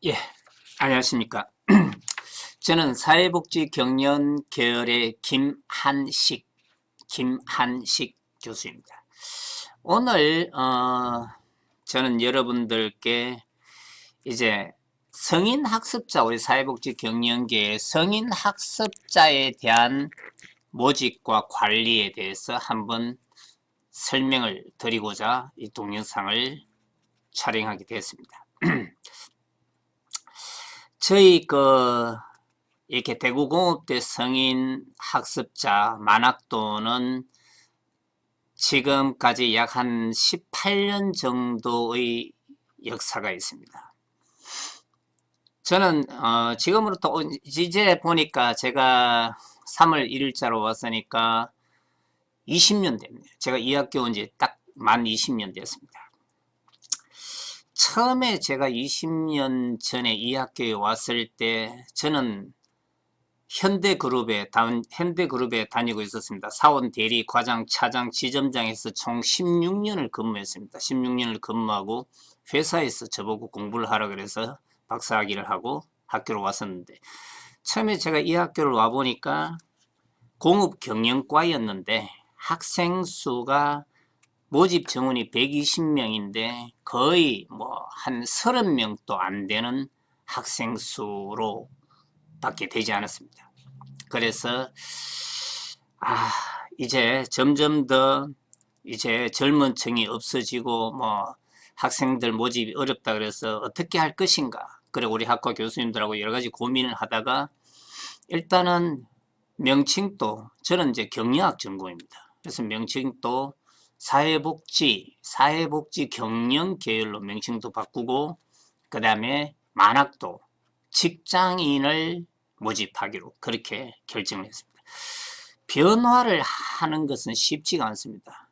예, 안녕하십니까. 저는 사회복지 경연 계열의 김한식 교수입니다. 오늘, 저는 여러분들께 이제 성인 학습자, 우리 사회복지 경연계의 성인 학습자에 대한 모집과 관리에 대해서 한번 설명을 드리고자 이 동영상을 촬영하게 되었습니다. 저희 이렇게 대구공업대 성인 학습자 만학도는 지금까지 약 한 18년 정도의 역사가 있습니다. 저는 지금으로부터 이제 보니까 제가 3월 1일자로 왔으니까 20년 됐네요. 제가 이 학교 온 지 딱 만 20년 됐습니다. 처음에 제가 20년 전에 이 학교에 왔을 때 저는 현대그룹에 다니고 있었습니다. 사원, 대리, 과장, 차장, 지점장에서 총 16년을 근무했습니다. 16년을 근무하고 회사에서 저보고 공부를 하라 그래서 박사학위를 하고 학교로 왔었는데, 처음에 제가 이 학교를 와보니까 공업경영과였는데 학생 수가 모집 정원이 120명인데 거의 뭐 한 30명도 안 되는 학생 수로 밖에 되지 않았습니다. 그래서 이제 점점 더 이제 젊은 층이 없어지고 뭐 학생들 모집이 어렵다 그래서 어떻게 할 것인가, 그리고 우리 학과 교수님들하고 여러 가지 고민을 하다가 일단은 명칭도, 저는 이제 경영학 전공입니다. 그래서 명칭도 사회복지 경영 계열로 명칭도 바꾸고, 그 다음에 만학도 직장인을 모집하기로 그렇게 결정을 했습니다. 변화를 하는 것은 쉽지가 않습니다.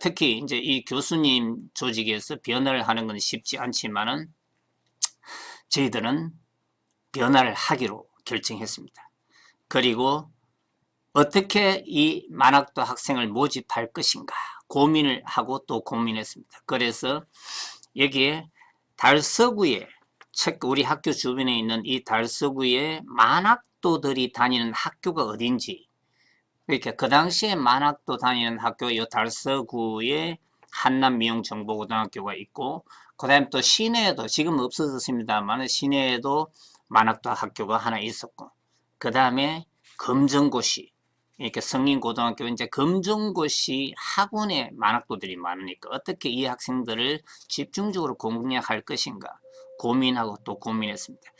특히 이제 이 교수님 조직에서 변화를 하는 건 쉽지 않지만은 저희들은 변화를 하기로 결정했습니다. 그리고 어떻게 이 만학도 학생을 모집할 것인가 고민을 하고 또 고민했습니다. 그래서 여기에 달서구에, 우리 학교 주변에 있는 이 달서구에 만학도들이 다니는 학교가 어딘지, 그러니까 그 당시에 만학도 다니는 학교, 이 달서구에 한남미용정보고등학교가 있고, 그 다음에 또 시내에도, 지금 없어졌습니다만 시내에도 만학도 학교가 하나 있었고, 그 다음에 검정고시, 이렇게 성인고등학교, 이제 검정고시 학원에 만학도들이 많으니까 어떻게 이 학생들을 집중적으로 공략할 것인가 고민하고 또 고민했습니다.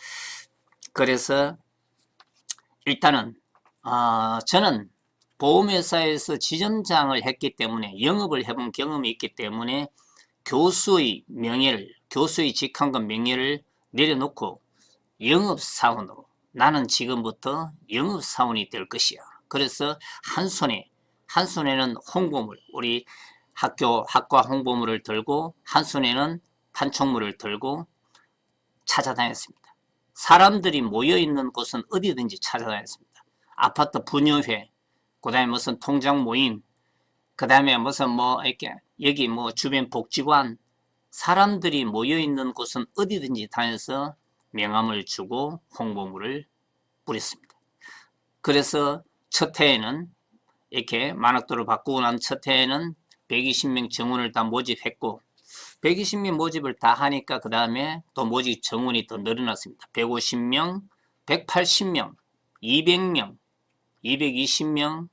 그래서 일단은 저는 보험회사에서 지점장을 했기 때문에, 영업을 해본 경험이 있기 때문에 교수의 직함과 명예를 내려놓고 영업사원으로, 나는 지금부터 영업사원이 될 것이야. 그래서 한 손에는 홍보물, 우리 학과 홍보물을 들고 한 손에는 판촉물을 들고 찾아다녔습니다. 사람들이 모여있는 곳은 어디든지 찾아다녔습니다. 아파트 분여회, 그 다음에 무슨 통장 모임, 그 다음에 무슨 이렇게 여기 주변 복지관, 사람들이 모여있는 곳은 어디든지 다녀서 명함을 주고 홍보물을 뿌렸습니다. 그래서 첫 해에는 이렇게 만학도를 바꾸고 난 첫 해에는 120명 정원을 다 모집했고, 120명 모집을 다 하니까 그 다음에 또 모집 정원이 더 늘어났습니다. 150명, 180명, 200명, 220명,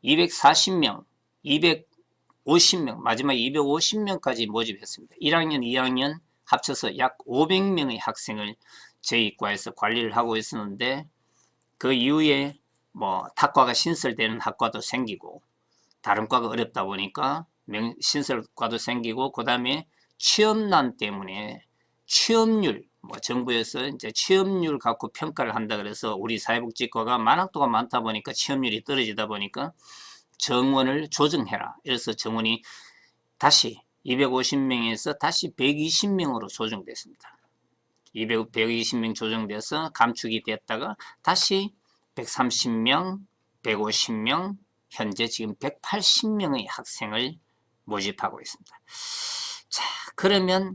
240명, 250명, 마지막 250명까지 모집했습니다. 1학년, 2학년 합쳐서 약 500명의 학생을 저희 과에서 관리를 하고 있었는데, 그 이후에 탁과가 신설되는 학과도 생기고, 다른 과가 어렵다 보니까 신설과도 생기고, 그 다음에 취업난 때문에 취업률, 정부에서 이제 취업률 갖고 평가를 한다 그래서 우리 사회복지과가 만학도가 많다 보니까 취업률이 떨어지다 보니까 정원을 조정해라. 그래서 정원이 다시 250명에서 다시 120명으로 조정됐습니다. 120명 조정돼서 감축이 됐다가 다시 130명, 150명, 현재 지금 180명의 학생을 모집하고 있습니다. 자, 그러면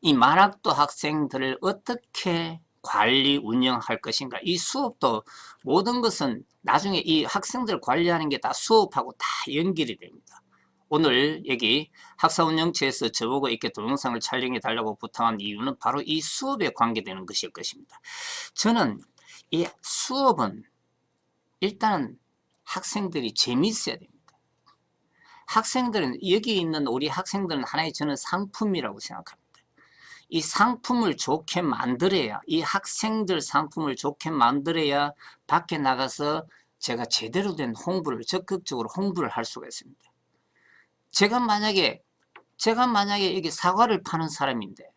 이 만학도 학생들을 어떻게 관리 운영할 것인가. 이 수업도 모든 것은 나중에 이 학생들 관리하는 게 다 수업하고 다 연결이 됩니다. 오늘 여기 학사운영체에서 저보고 이렇게 동영상을 촬영해 달라고 부탁한 이유는 바로 이 수업에 관계되는 것일 것입니다. 저는 이 수업은 일단은 학생들이 재미있어야 됩니다. 학생들은, 여기 있는 우리 학생들은 하나의 저는 상품이라고 생각합니다. 이 상품을 좋게 만들어야, 이 학생들 상품을 좋게 만들어야 밖에 나가서 제가 제대로 된 홍보를, 적극적으로 홍보를 할 수가 있습니다. 제가 만약에 여기 사과를 파는 사람인데,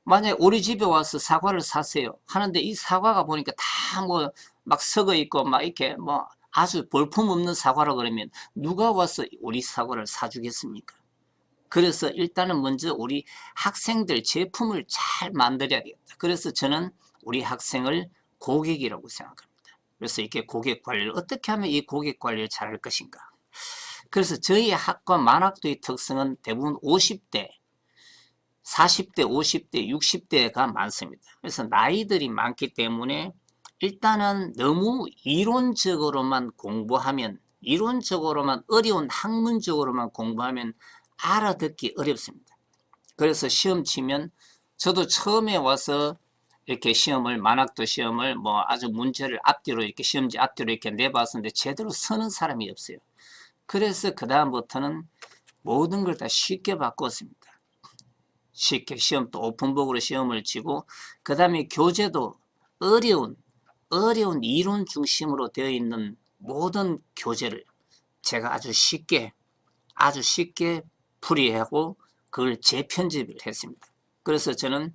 만약에 우리 집에 와서 사과를 사세요 하는데 이 사과가 보니까 다 뭐 막 썩어 있고 막 이렇게 뭐 아주 볼품없는 사과라 그러면 누가 와서 우리 사과를 사주겠습니까? 그래서 일단은 먼저 우리 학생들 제품을 잘 만들어야 되겠다. 그래서 저는 우리 학생을 고객이라고 생각합니다. 그래서 이렇게 고객 관리를 어떻게 하면 이 고객 관리를 잘할 것인가. 그래서 저희 학과 만학도의 특성은 대부분 50대, 40대, 50대, 60대가 많습니다. 그래서 나이들이 많기 때문에 일단은 너무 이론적으로만 공부하면, 이론적으로만 어려운 학문적으로만 공부하면 알아듣기 어렵습니다. 그래서 시험 치면 저도 처음에 와서 이렇게 시험을, 만학도 시험을 뭐 아주 문제를 앞뒤로 이렇게 시험지 앞뒤로 이렇게 내봤었는데 제대로 서는 사람이 없어요. 그래서 그 다음부터는 모든 걸 다 쉽게 바꿨습니다. 쉽게 시험 또 오픈북으로 시험을 치고, 그 다음에 교재도 어려운 이론 중심으로 되어 있는 모든 교재를 제가 아주 쉽게 풀이하고 그걸 재편집을 했습니다. 그래서 저는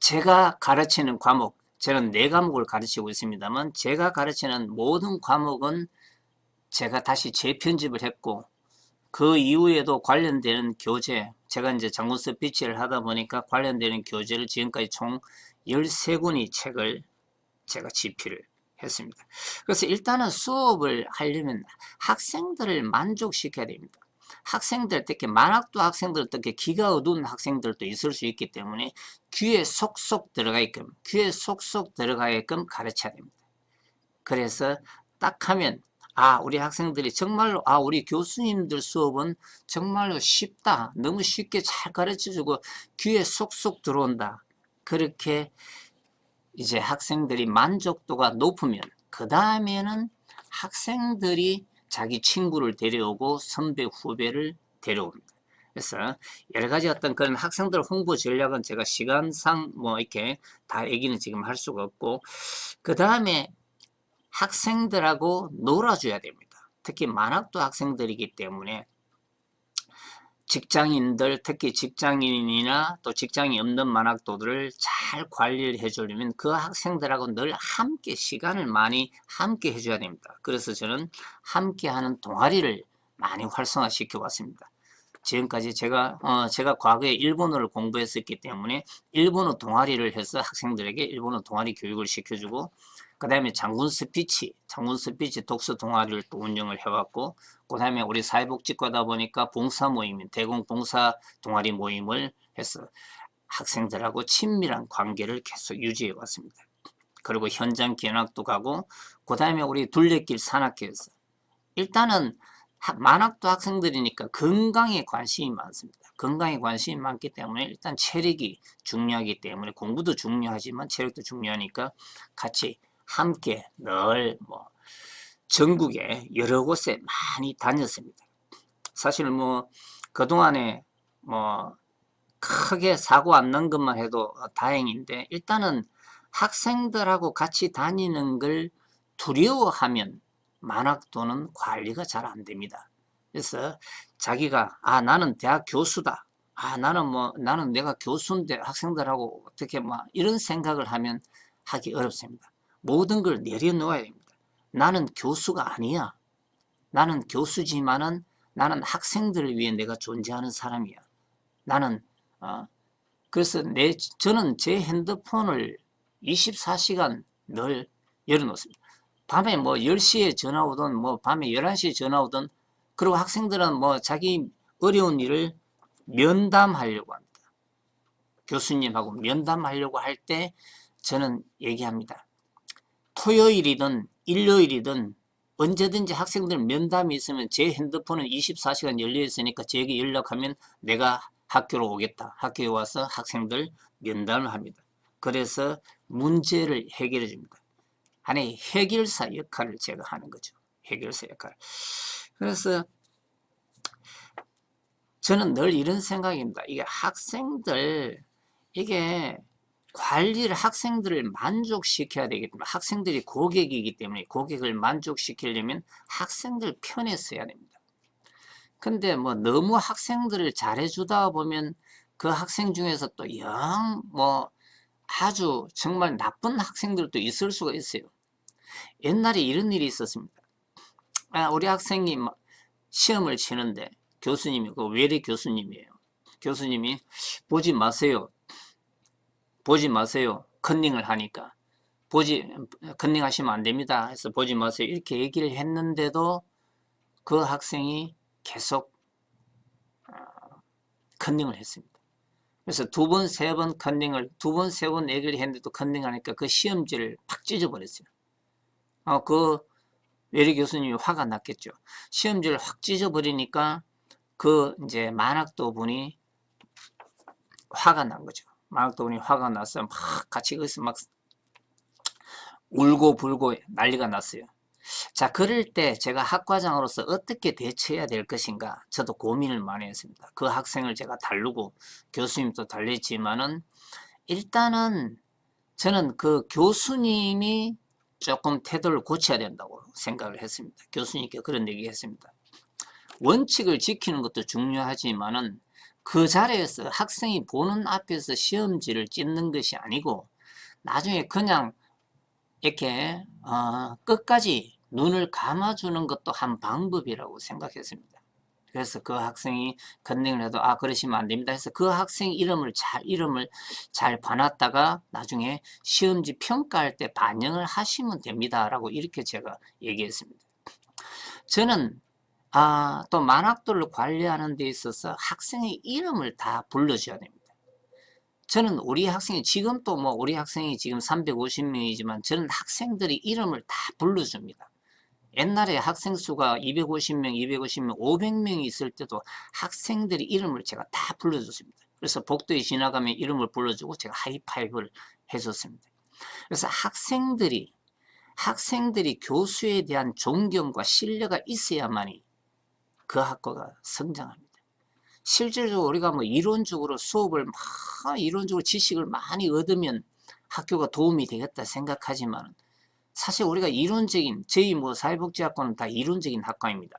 제가 가르치는 과목, 저는 4과목을 가르치고 있습니다만 제가 가르치는 모든 과목은 제가 다시 재편집을 했고, 그 이후에도 관련되는 교재, 제가 이제 장군 스피치를 하다 보니까 관련되는 교재를 지금까지 총 13권의 책을 제가 집필을 했습니다. 그래서 일단은 수업을 하려면 학생들을 만족시켜야 됩니다. 학생들, 특히 만학도 학생들, 특히 귀가 어두운 학생들도 있을 수 있기 때문에 귀에 속속 들어가게끔 가르쳐야 됩니다. 그래서 딱 하면 우리 학생들이 정말로 우리 교수님들 수업은 정말로 쉽다, 너무 쉽게 잘 가르쳐주고 귀에 속속 들어온다, 그렇게 이제 학생들이 만족도가 높으면 그 다음에는 학생들이 자기 친구를 데려오고 선배 후배를 데려옵니다. 그래서 여러 가지 어떤 그런 학생들 홍보 전략은 제가 시간상 뭐 이렇게 다 얘기는 지금 할 수가 없고, 그 다음에 학생들하고 놀아줘야 됩니다. 특히 만학도 학생들이기 때문에 직장인들, 특히 직장인이나 또 직장이 없는 만학도들을 잘 관리를 해주려면 그 학생들하고 늘 함께 시간을 많이 함께 해줘야 됩니다. 그래서 저는 함께하는 동아리를 많이 활성화시켜 왔습니다. 지금까지 제가 과거에 일본어를 공부했었기 때문에 일본어 동아리를 해서 학생들에게 일본어 동아리 교육을 시켜주고, 그 다음에 장군 스피치 독서 동아리를 또 운영을 해왔고, 그 다음에 우리 사회복지과다 보니까 봉사 모임, 대공 봉사 동아리 모임을 해서 학생들하고 친밀한 관계를 계속 유지해 왔습니다. 그리고 현장 견학도 가고, 그 다음에 우리 둘레길 산악회에서 일단은 만학도 학생들이니까 건강에 관심이 많습니다. 건강에 관심이 많기 때문에 일단 체력이 중요하기 때문에 공부도 중요하지만 체력도 중요하니까 같이 함께 늘 뭐 전국에 여러 곳에 많이 다녔습니다. 사실 뭐 그동안에 뭐 크게 사고 안 난 것만 해도 다행인데, 일단은 학생들하고 같이 다니는 걸 두려워하면 만학도는 관리가 잘 안 됩니다. 그래서 자기가 나는 대학 교수다, 나는 내가 교수인데 학생들하고 어떻게 이런 생각을 하면 하기 어렵습니다. 모든 걸 내려놓아야 됩니다. 나는 교수가 아니야. 나는 교수지만은 나는 학생들을 위해 내가 존재하는 사람이야. 나는 그래서 저는 제 핸드폰을 24시간 늘 열어놓습니다. 밤에 뭐 10시에 전화 오든 뭐 밤에 11시에 전화 오든, 그리고 학생들은 뭐 자기 어려운 일을 면담하려고 합니다. 교수님하고 면담하려고 할 때 저는 얘기합니다. 토요일이든 일요일이든 언제든지 학생들 면담이 있으면 제 핸드폰은 24시간 열려 있으니까 저에게 연락하면 내가 학교로 오겠다. 학교에 와서 학생들 면담을 합니다. 그래서 문제를 해결해 줍니다. 하나의 해결사 역할을 제가 하는 거죠. 해결사 역할. 그래서 저는 늘 이런 생각입니다. 이게 학생들, 이게 관리를 학생들을 만족시켜야 되기 때문에 학생들이 고객이기 때문에 고객을 만족시키려면 학생들 편에 서야 됩니다. 근데 뭐 너무 학생들을 잘해주다 보면 그 학생 중에서 또 영 뭐 아주 정말 나쁜 학생들도 있을 수가 있어요. 옛날에 이런 일이 있었습니다. 우리 학생이 시험을 치는데 교수님이 그 외래 교수님이에요. 교수님이 보지 마세요. 보지 마세요. 컨닝을 하니까. 컨닝 하시면 안 됩니다. 해서 보지 마세요. 이렇게 얘기를 했는데도 그 학생이 계속 컨닝을 했습니다. 그래서 두 번, 세 번 컨닝을, 두 번, 세 번 얘기를 했는데도 컨닝하니까 그 시험지를 팍 찢어버렸어요. 그 외래 교수님이 화가 났겠죠. 시험지를 확 찢어버리니까 그 이제 만학도 분이 화가 난 거죠. 만학도 분이 화가 나서 막 같이 거기서 막 울고 불고 난리가 났어요. 자, 그럴 때 제가 학과장으로서 어떻게 대처해야 될 것인가 저도 고민을 많이 했습니다. 그 학생을 제가 다루고 교수님도 달랬지만은 일단은 저는 그 교수님이 조금 태도를 고쳐야 된다고 생각을 했습니다. 교수님께 그런 얘기 했습니다. 원칙을 지키는 것도 중요하지만은 그 자리에서 학생이 보는 앞에서 시험지를 찢는 것이 아니고 나중에 그냥 이렇게 끝까지 눈을 감아주는 것도 한 방법이라고 생각했습니다. 그래서 그 학생이 컨닝을 해도 그러시면 안 됩니다 해서 그 학생 이름을 잘 봐놨다가 나중에 시험지 평가할 때 반영을 하시면 됩니다 라고 이렇게 제가 얘기했습니다. 저는 또 만학도를 관리하는 데 있어서 학생의 이름을 다 불러줘야 됩니다. 저는 우리 학생이 지금 또 뭐 우리 학생이 지금 350명이지만 저는 학생들이 이름을 다 불러줍니다. 옛날에 학생 수가 250명, 250명, 500명이 있을 때도 학생들이 이름을 제가 다 불러줬습니다. 그래서 복도에 지나가면 이름을 불러주고 제가 하이파이브를 해줬습니다. 그래서 학생들이 교수에 대한 존경과 신뢰가 있어야만이 그 학과가 성장합니다. 실질적으로 우리가 뭐 이론적으로 수업을 이론적으로 지식을 많이 얻으면 학교가 도움이 되겠다 생각하지만 사실 우리가 이론적인 저희 뭐 사회복지학과는 다 이론적인 학과입니다.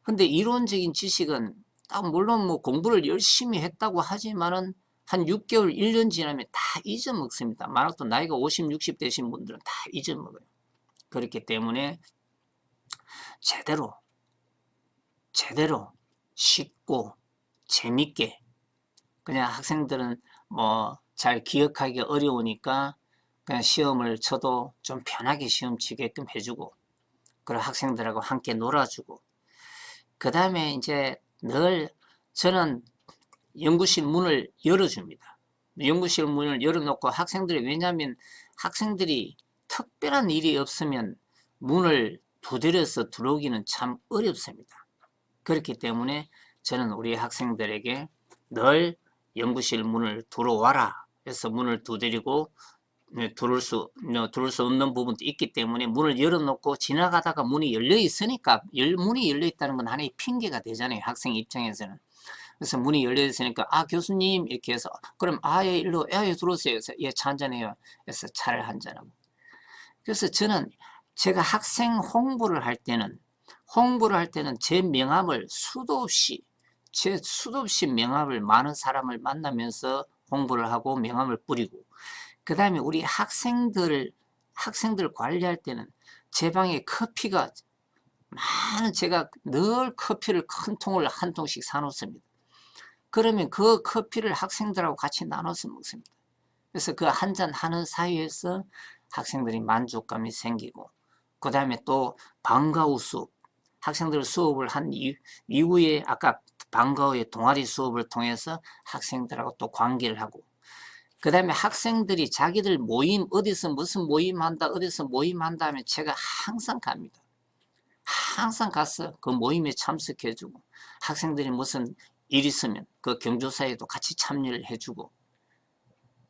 근데 이론적인 지식은 물론 뭐 공부를 열심히 했다고 하지만은 한 6개월, 1년 지나면 다 잊어먹습니다. 만학도 나이가 50, 60 되신 분들은 다 잊어먹어요. 그렇기 때문에 제대로 쉽고 재밌게 그냥 학생들은 뭐 잘 기억하기 어려우니까 그냥 시험을 쳐도 좀 편하게 시험 치게끔 해주고 그리고 학생들하고 함께 놀아주고 그 다음에 이제 늘 저는 연구실 문을 열어줍니다. 연구실 문을 열어놓고 학생들이 왜냐하면 학생들이 특별한 일이 없으면 문을 두드려서 들어오기는 참 어렵습니다. 그렇기 때문에 저는 우리 학생들에게 늘 연구실 문을 들어와라 해서 문을 두드리고 들어올 수 없는 부분도 있기 때문에 문을 열어놓고 지나가다가 문이 열려 있으니까 문이 열려 있다는 건 하나의 핑계가 되잖아요. 학생 입장에서는. 그래서 문이 열려 있으니까 교수님 이렇게 해서 그럼 예 일로 들어오세요. 그래서 차 한잔해요. 그래서 차를 한잔하고. 그래서 저는 제가 학생 홍보를 할 때는 제 명함을 수도 없이 명함을 많은 사람을 만나면서 홍보를 하고 명함을 뿌리고 그 다음에 우리 학생들 관리할 때는 제 방에 커피가 제가 늘 커피를 큰 통을 한 통씩 사놓습니다. 그러면 그 커피를 학생들하고 같이 나눠서 먹습니다. 그래서 그 한 잔 하는 사이에서 학생들이 만족감이 생기고 그 다음에 또 방과 후 수업 학생들 수업을 한 이후에 아까 방과 후에 동아리 수업을 통해서 학생들하고 또 관계를 하고, 그 다음에 학생들이 자기들 모임, 어디서 무슨 모임 한다, 어디서 모임 한다 하면 제가 항상 갑니다. 항상 가서 그 모임에 참석해주고, 학생들이 무슨 일 있으면 그 경조사에도 같이 참여를 해주고,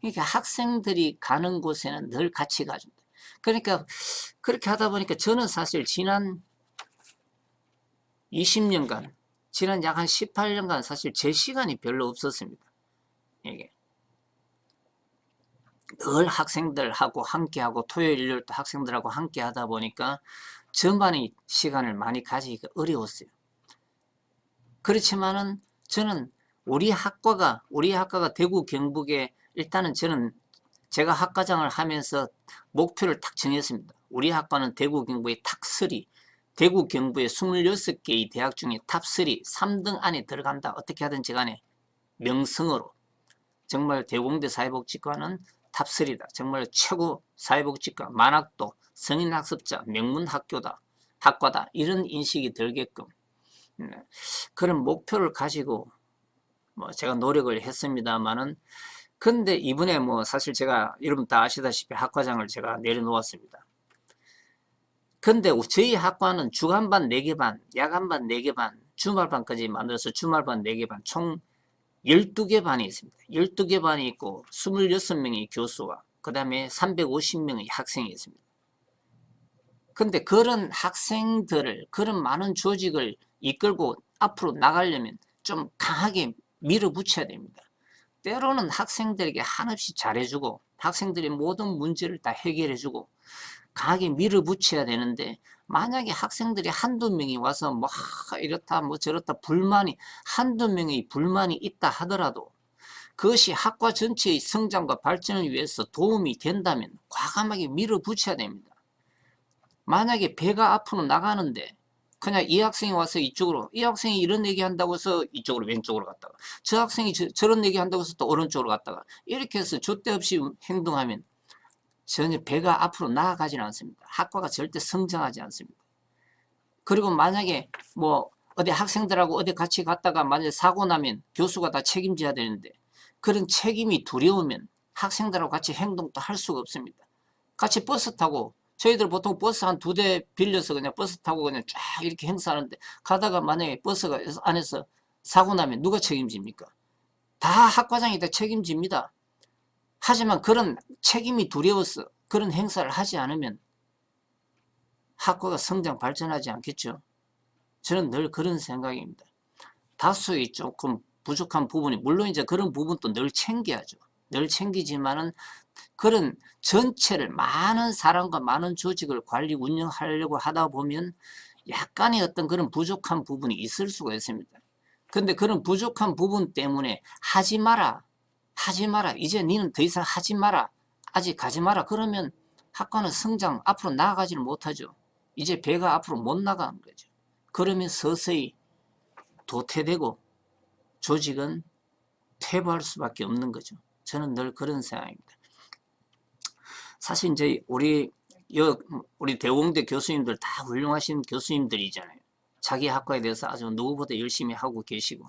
그러니까 학생들이 가는 곳에는 늘 같이 가준다. 그러니까 그렇게 하다 보니까 저는 사실 지난 20년간, 지난 약 한 18년간 사실 제 시간이 별로 없었습니다. 이게 늘 학생들하고 함께하고 토요일 일요일도 학생들하고 함께 하다 보니까 저만의 시간을 많이 가지기가 어려웠어요. 그렇지만은 저는 우리 학과가 대구 경북에, 일단은 저는 제가 학과장을 하면서 목표를 딱 정했습니다. 우리 학과는 대구 경북의 탑3, 대구 경북의 26개의 대학 중에 탑3, 3등 안에 들어간다. 어떻게 하든지 간에 명성으로. 정말 대공대 사회복지과는 탑3다. 정말 최고 사회복지과, 만학도, 성인학습자, 명문학교다, 학과다. 이런 인식이 들게끔 그런 목표를 가지고 제가 노력을 했습니다만은, 근데 이번에 사실 제가 여러분 다 아시다시피 학과장을 제가 내려놓았습니다. 근데 저희 학과는 주간반 4개 반, 야간반 4개 반, 주말반까지 만들어서 주말반 4개 반, 총 12개 반이 있습니다. 12개 반이 있고 26명의 교수와 그 다음에 350명의 학생이 있습니다. 근데 그런 학생들을, 그런 많은 조직을 이끌고 앞으로 나가려면 좀 강하게 밀어붙여야 됩니다. 때로는 학생들에게 한없이 잘해주고 학생들의 모든 문제를 다 해결해주고 강하게 밀어붙여야 되는데, 만약에 학생들이 한두 명이 와서 이렇다 저렇다 한두 명의 불만이 있다 하더라도 그것이 학과 전체의 성장과 발전을 위해서 도움이 된다면 과감하게 밀어붙여야 됩니다. 만약에 배가 앞으로 나가는데 그냥 이 학생이 와서 이쪽으로, 이 학생이 이런 얘기 한다고 해서 이쪽으로 왼쪽으로 갔다가, 저 학생이 저런 얘기 한다고 해서 또 오른쪽으로 갔다가, 이렇게 해서 줏대 없이 행동하면 전혀 배가 앞으로 나아가지는 않습니다. 학과가 절대 성장하지 않습니다. 그리고 만약에 어디 학생들하고 어디 같이 갔다가 만약에 사고 나면 교수가 다 책임져야 되는데, 그런 책임이 두려우면 학생들하고 같이 행동도 할 수가 없습니다. 같이 버스 타고, 저희들 보통 버스 한 2대 빌려서 그냥 버스 타고 그냥 쫙 이렇게 행사하는데, 가다가 만약에 버스가 안에서 사고 나면 누가 책임집니까? 다 학과장이 다 책임집니다. 하지만 그런 책임이 두려워서 그런 행사를 하지 않으면 학과가 성장 발전하지 않겠죠. 저는 늘 그런 생각입니다. 다수의 조금 부족한 부분이, 물론 이제 그런 부분도 늘 챙겨야죠. 늘 챙기지만은 그런 전체를, 많은 사람과 많은 조직을 관리 운영하려고 하다 보면 약간의 어떤 그런 부족한 부분이 있을 수가 있습니다. 근데 그런 부족한 부분 때문에 하지 마라, 이제 니는 더 이상 하지 마라, 아직 가지 마라 그러면 학과는 성장, 앞으로 나아가지를 못하죠. 이제 배가 앞으로 못 나가는 거죠. 그러면 서서히 도태되고 조직은 퇴보할 수밖에 없는 거죠. 저는 늘 그런 생각입니다. 사실 이제 우리 대공대 교수님들 다 훌륭하신 교수님들이잖아요. 자기 학과에 대해서 아주 누구보다 열심히 하고 계시고.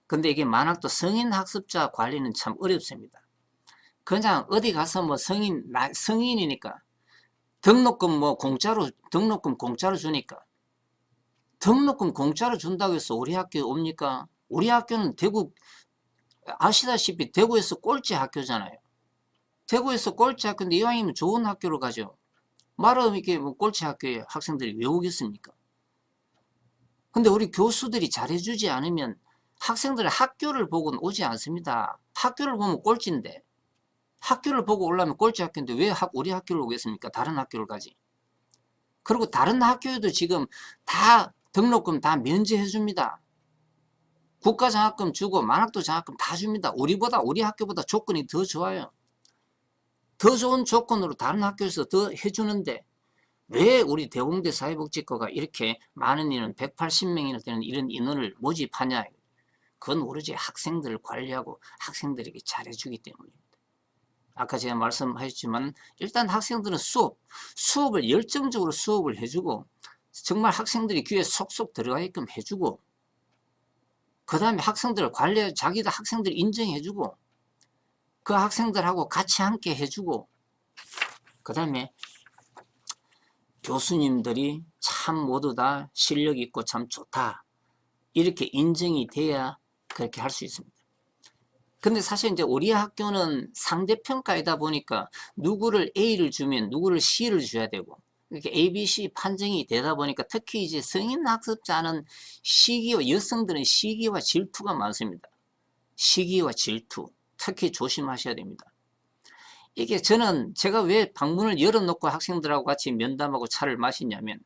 근데 이게 만학도 성인 학습자 관리는 참 어렵습니다. 그냥 어디 가서 성인이니까 등록금 공짜로 주니까, 등록금 공짜로 준다고 해서 우리 학교에 옵니까? 우리 학교는 아시다시피 대구에서 꼴찌 학교잖아요. 대구에서 꼴찌 학교인데 이왕이면 좋은 학교로 가죠. 말하면 이렇게 꼴찌 학교에 학생들이 왜 오겠습니까? 근데 우리 교수들이 잘해주지 않으면 학생들의 학교를 보고는 오지 않습니다. 학교를 보면 꼴찌인데, 학교를 보고 오려면 꼴찌 학교인데 왜 우리 학교를 오겠습니까? 다른 학교를 가지. 그리고 다른 학교에도 지금 다 등록금 다 면제해 줍니다. 국가장학금 주고 만학도 장학금 다 줍니다. 우리 학교보다 조건이 더 좋아요. 더 좋은 조건으로 다른 학교에서 더 해주는데 왜 우리 대공대 사회복지과가 이렇게 많은 인원, 180명이나 되는 이런 인원을 모집하냐. 그건 오로지 학생들을 관리하고 학생들에게 잘해주기 때문입니다. 아까 제가 말씀하셨지만 일단 학생들은 수업을 열정적으로 수업을 해주고 정말 학생들이 귀에 쏙쏙 들어가게끔 해주고, 그 다음에 학생들을 관리해, 자기도 학생들 인정해주고, 그 학생들하고 같이 함께 해주고, 그 다음에 교수님들이 참 모두 다 실력 있고 참 좋다. 이렇게 인정이 돼야 그렇게 할 수 있습니다. 근데 사실 이제 우리 학교는 상대평가이다 보니까 누구를 A를 주면 누구를 C를 줘야 되고, 이렇게 A, B, C 판정이 되다 보니까 특히 이제 성인 학습자는 여성들은 시기와 질투가 많습니다. 시기와 질투. 특히 조심하셔야 됩니다. 이게 제가 왜 방문을 열어놓고 학생들하고 같이 면담하고 차를 마시냐면,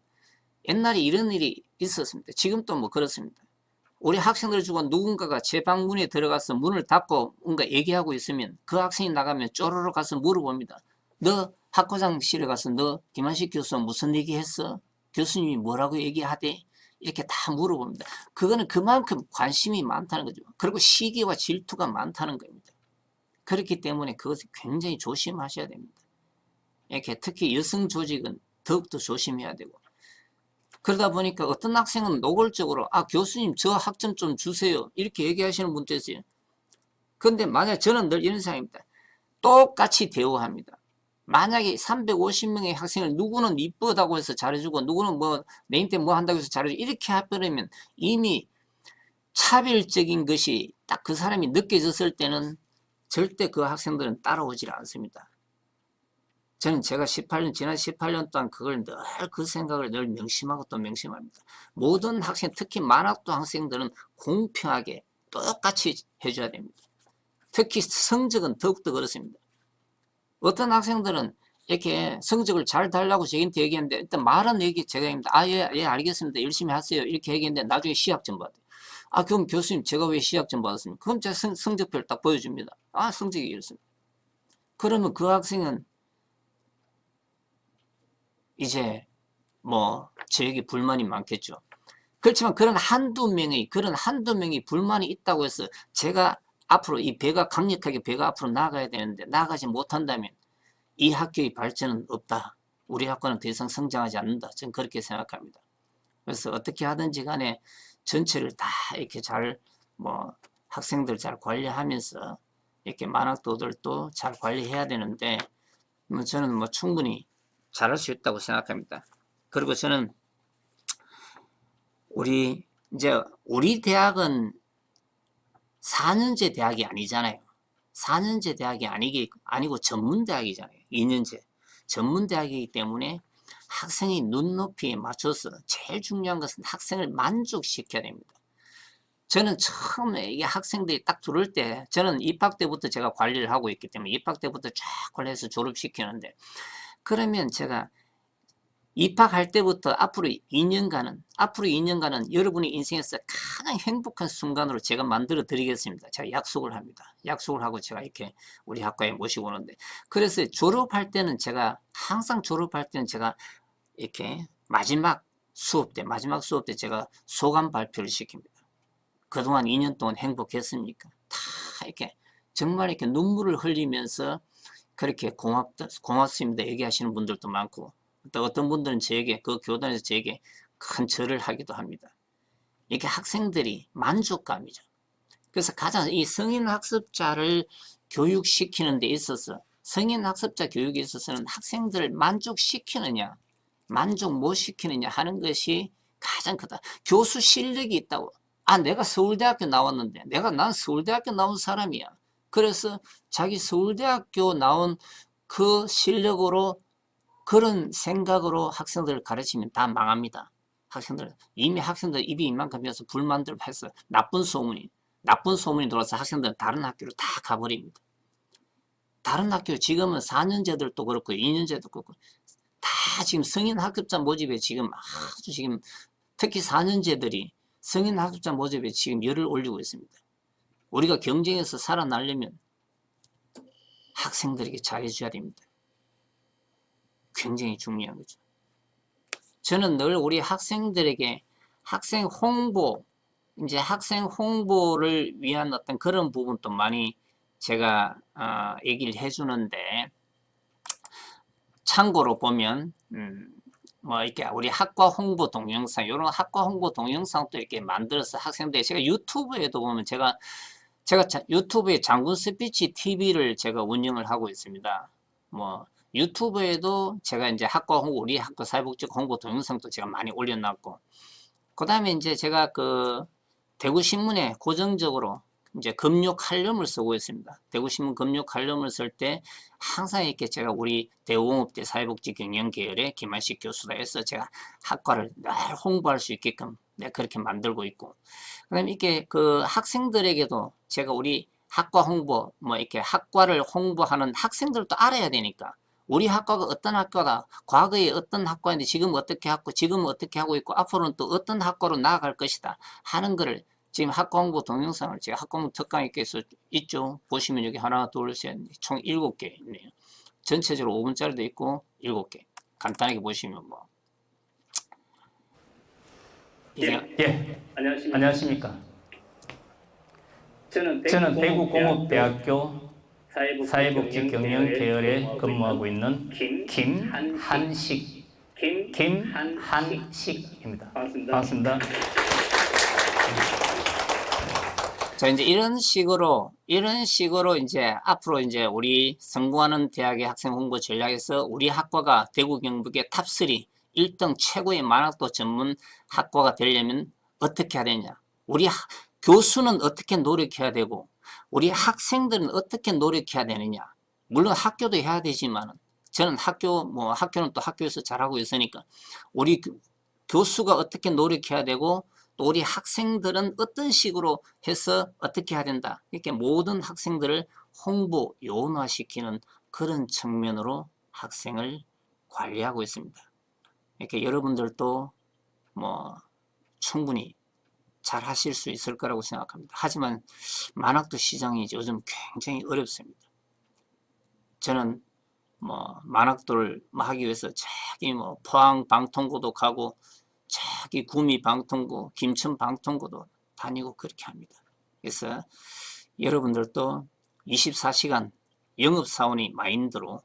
옛날에 이런 일이 있었습니다. 지금도 뭐 그렇습니다. 우리 학생들 중에 누군가가 제 방문에 들어가서 문을 닫고 뭔가 얘기하고 있으면 그 학생이 나가면 쪼르르 가서 물어봅니다. 너 학과장실에 가서 너 김한식 교수 무슨 얘기했어? 교수님이 뭐라고 얘기하대? 이렇게 다 물어봅니다. 그거는 그만큼 관심이 많다는 거죠. 그리고 시기와 질투가 많다는 겁니다. 그렇기 때문에 그것을 굉장히 조심하셔야 됩니다. 이렇게 특히 여성 조직은 더욱더 조심해야 되고, 그러다 보니까 어떤 학생은 노골적으로 교수님 저 학점 좀 주세요 이렇게 얘기하시는 분도 있어요. 그런데 만약 저는 늘 이런 생각입니다. 똑같이 대우합니다. 만약에 350명의 학생을 누구는 이쁘다고 해서 잘해주고 누구는 뭐 내임 때 뭐 한다고 해서 잘해주고 이렇게 해버리면 이미 차별적인 것이 딱 그 사람이 느껴졌을 때는 절대 그 학생들은 따라오질 않습니다. 저는 제가 지난 18년 동안 그걸 늘 그 생각을 늘 명심하고 또 명심합니다. 모든 학생, 특히 만학도 학생들은 공평하게 똑같이 해줘야 됩니다. 특히 성적은 더욱더 그렇습니다. 어떤 학생들은 이렇게 성적을 잘 달라고 저한테 얘기했는데 일단 말은 제가 합니다. 예, 알겠습니다. 열심히 하세요. 이렇게 얘기했는데 나중에 시학점 받아요. 그럼 교수님 제가 왜 시학점 받았습니까? 그럼 제가 성적표를 딱 보여줍니다. 성적이 이렇습니다. 그러면 그 학생은 이제 뭐 저에게 불만이 많겠죠. 그렇지만 그런 한두 명이 불만이 있다고 해서 제가 앞으로 이 배가 강력하게 앞으로 나가야 되는데 나가지 못한다면 이 학교의 발전은 없다. 우리 학교는 더 이상 성장하지 않는다. 저는 그렇게 생각합니다. 그래서 어떻게 하든지 간에 전체를 다 이렇게 잘 학생들 잘 관리하면서 이렇게 만학도들도 잘 관리해야 되는데 저는 충분히 잘할 수 있다고 생각합니다. 그리고 저는 우리 대학은 4년제 대학이 아니잖아요. 4년제 대학이 아니고 전문대학이잖아요. 2년제. 전문대학이기 때문에 학생의 눈높이에 맞춰서 제일 중요한 것은 학생을 만족시켜야 됩니다. 저는 처음에 이게 학생들이 딱 들어올 때 저는 입학 때부터 제가 관리를 하고 있기 때문에 입학 때부터 쫙 관리해서 졸업시키는데 그러면 제가 입학할 때부터 앞으로 2년간은 여러분의 인생에서 가장 행복한 순간으로 제가 만들어 드리겠습니다. 제가 약속을 합니다. 약속을 하고 제가 이렇게 우리 학과에 모시고 오는데 그래서 졸업할 때는 제가 이렇게 마지막 수업 때 제가 소감 발표를 시킵니다. 그동안 2년 동안 행복했습니까? 다 이렇게 정말 이렇게 눈물을 흘리면서 그렇게 고맙습니다 얘기하시는 분들도 많고 또 어떤 분들은 그 교단에서 저에게 큰 절을 하기도 합니다. 이게 학생들이 만족감이죠. 그래서 가장 이 성인 학습자를 교육시키는 데 있어서 성인 학습자 교육에 있어서는 학생들을 만족시키느냐 만족 못 시키느냐 하는 것이 가장 크다. 교수 실력이 있다고 내가 서울대학교 나왔는데 난 서울대학교 나온 사람이야. 그래서 자기 서울대학교 나온 그 실력으로 그런 생각으로 학생들을 가르치면 다 망합니다. 이미 학생들 입이 이만큼 비어서 불만들 해서 나쁜 소문이 들어와서 학생들은 다른 학교로 다 가버립니다. 다른 학교 지금은 4년제들도 그렇고 2년제도 그렇고 다 지금 성인 학습자 모집에 지금 특히 4년제들이 성인 학습자 모집에 지금 열을 올리고 있습니다. 우리가 경쟁에서 살아나려면 학생들에게 잘해줘야 됩니다. 굉장히 중요한 거죠. 저는 늘 우리 학생들에게 학생 홍보를 위한 어떤 그런 부분도 많이 제가 얘기를 해주는데 참고로 보면 뭐 이렇게 우리 학과 홍보 동영상, 이런 학과 홍보 동영상도 이렇게 만들어서 학생들, 제가 유튜브에도 보면 제가 유튜브에 장군 스피치 TV를 제가 운영을 하고 있습니다. 뭐 유튜브에도 제가 이제 학과 홍보, 우리 학과 사회복지 홍보 동영상도 제가 많이 올려놨고, 그 다음에 이제 제가 그 대구신문에 고정적으로 이제 금요 칼럼을 쓰고 있습니다. 대구신문 금요 칼럼을 쓸 때 항상 이렇게 제가 우리 대우공업대 사회복지 경영 계열의 김한식 교수다 해서 제가 학과를 늘 홍보할 수 있게끔 그렇게 만들고 있고, 그다음에 이렇게 그 학생들에게도 제가 우리 학과 홍보, 뭐 이렇게 학과를 홍보하는 학생들도 알아야 되니까, 우리 학과가 어떤 학과다, 과거에 어떤 학과인데 지금 어떻게 하고, 지금 어떻게 하고 있고, 앞으로는 또 어떤 학과로 나아갈 것이다 하는 거를, 지금 학과 홍보 동영상을 제가 학과 홍보 특강 있게서 있죠. 보시면 여기 하나, 둘, 셋, 총 7개 있네요. 전체적으로 5분짜리도 있고 7개. 간단하게 보시면 뭐. 예, 안녕하십니까. 저는 대구공업대학교 사회복지 경영 계열에 근무하고 있는 김한식입니다. 반갑습니다. 자, 이제 이런 식으로 이제 앞으로 이제 우리 성공하는 대학의 학생 홍보 전략에서 우리 학과가 대구 경북의 탑3 1등 최고의 만학도 전문 학과가 되려면 어떻게 해야 되냐? 우리 교수는 어떻게 노력해야 되고, 우리 학생들은 어떻게 노력해야 되느냐? 물론 학교도 해야 되지만, 저는 학교는 또 학교에서 잘하고 있으니까, 우리 교수가 어떻게 노력해야 되고, 또 우리 학생들은 어떤 식으로 해서 어떻게 해야 된다. 이렇게 모든 학생들을 홍보, 요원화시키는 그런 측면으로 학생을 관리하고 있습니다. 이렇게 여러분들도 뭐 충분히 잘 하실 수 있을 거라고 생각합니다. 하지만 만학도 시장이 요즘 굉장히 어렵습니다. 저는 뭐 만학도를 하기 위해서 저기 뭐 포항 방통고도 가고, 저기 구미 방통고, 김천 방통고도 다니고 그렇게 합니다. 그래서 여러분들도 24시간 영업사원의 마인드로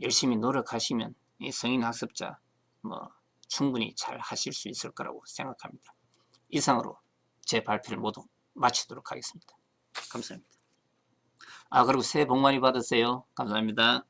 열심히 노력하시면 이 성인학습자 뭐 충분히 잘 하실 수 있을 거라고 생각합니다. 이상으로 제 발표를 모두 마치도록 하겠습니다. 감사합니다. 그리고 새해 복 많이 받으세요. 감사합니다.